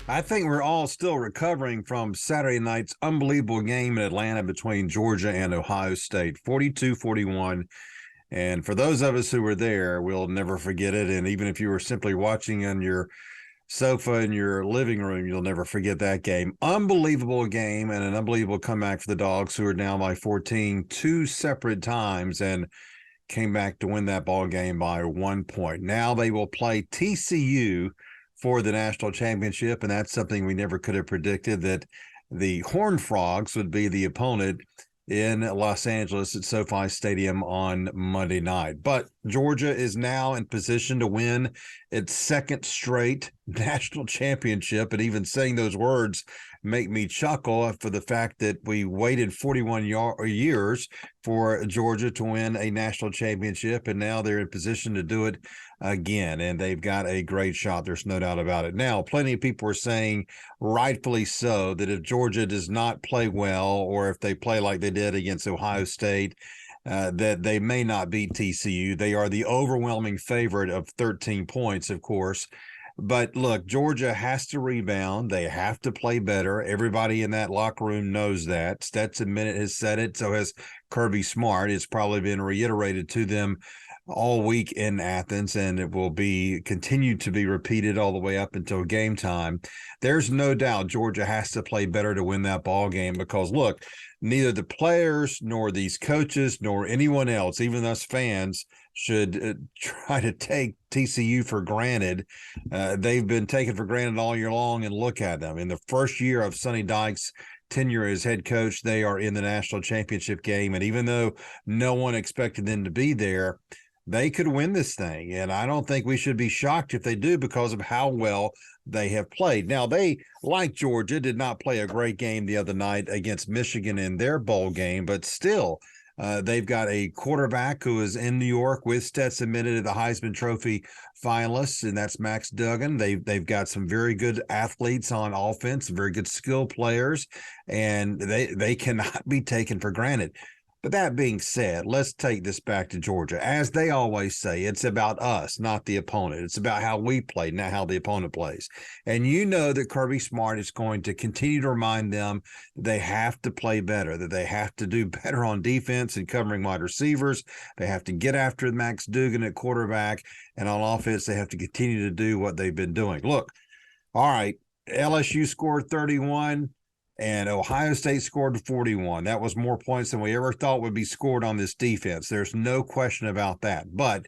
I think we're all still recovering from Saturday night's unbelievable game in Atlanta between Georgia and Ohio State, 42-41. And for those of us who were there, we'll never forget it. And even if you were simply watching on your sofa in your living room, you'll never forget that game. Unbelievable game and an unbelievable comeback for the Dogs, who are down by 14 two separate times and came back to win that ball game by 1 point. Now they will play TCU for the national championship, and that's something we never could have predicted, that the Horned Frogs would be the opponent in Los Angeles at SoFi Stadium on Monday night. But Georgia is now in position to win its second straight national championship. And even saying those words make me chuckle for the fact that we waited 41 years for Georgia to win a national championship, and now they're in position to do it again, and they've got a great shot. There's no doubt about it. Now, plenty of people are saying, rightfully so, that if Georgia does not play well, or if they play like they did against Ohio State, that they may not beat TCU. They are the overwhelming favorite of 13 points, of course. But look, Georgia has to rebound. They have to play better. Everybody in that locker room knows that. Stetson Bennett has said it. So has Kirby Smart. It's probably been reiterated to them all week in Athens, and it will be continued to be repeated all the way up until game time. There's no doubt Georgia has to play better to win that ball game, because look, neither the players nor these coaches nor anyone else, even us fans, should try to take TCU for granted. They've been taken for granted all year long, and look at them. In the first year of Sonny Dykes' tenure as head coach, they are in the national championship game, and even though no one expected them to be there, they could win this thing. And I don't think we should be shocked if they do, because of how well they have played. Now, they, like Georgia, did not play a great game the other night against Michigan in their bowl game, but still, they've got a quarterback who is in New York with Stetson Bennett, the Heisman Trophy finalists, and that's Max Duggan. They've got some very good athletes on offense, very good skill players, and they cannot be taken for granted. But that being said, let's take this back to Georgia. As they always say, it's about us, not the opponent. It's about how we play, not how the opponent plays. And you know that Kirby Smart is going to continue to remind them that they have to play better, that they have to do better on defense and covering wide receivers. They have to get after Max Duggan at quarterback, and on offense, they have to continue to do what they've been doing. Look, all right, LSU scored 31. And Ohio State scored 41. That was more points than we ever thought would be scored on this defense. There's no question about that. But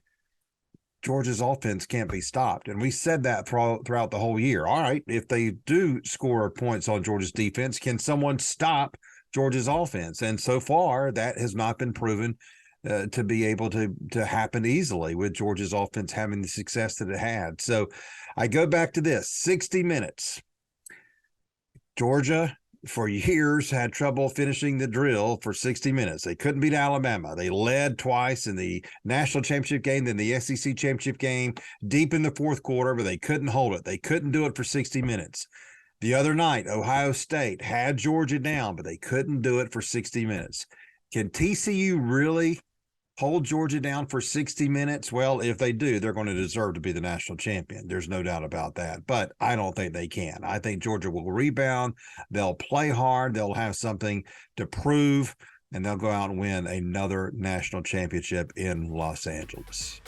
Georgia's offense can't be stopped. And we said that throughout the whole year. All right, if they do score points on Georgia's defense, can someone stop Georgia's offense? And so far, that has not been proven to be able to happen easily, with Georgia's offense having the success that it had. So I go back to this 60 minutes. Georgia, for years, had trouble finishing the drill for 60 minutes. They couldn't beat Alabama. They led twice in the national championship game, then the SEC championship game, deep in the fourth quarter, but they couldn't hold it. They couldn't do it for 60 minutes. The other night, Ohio State had Georgia down, but they couldn't do it for 60 minutes. Can TCU really hold Georgia down for 60 minutes? Well, if they do, they're going to deserve to be the national champion. There's no doubt about that. But I don't think they can. I think Georgia will rebound. They'll play hard. They'll have something to prove, and they'll go out and win another national championship in Los Angeles.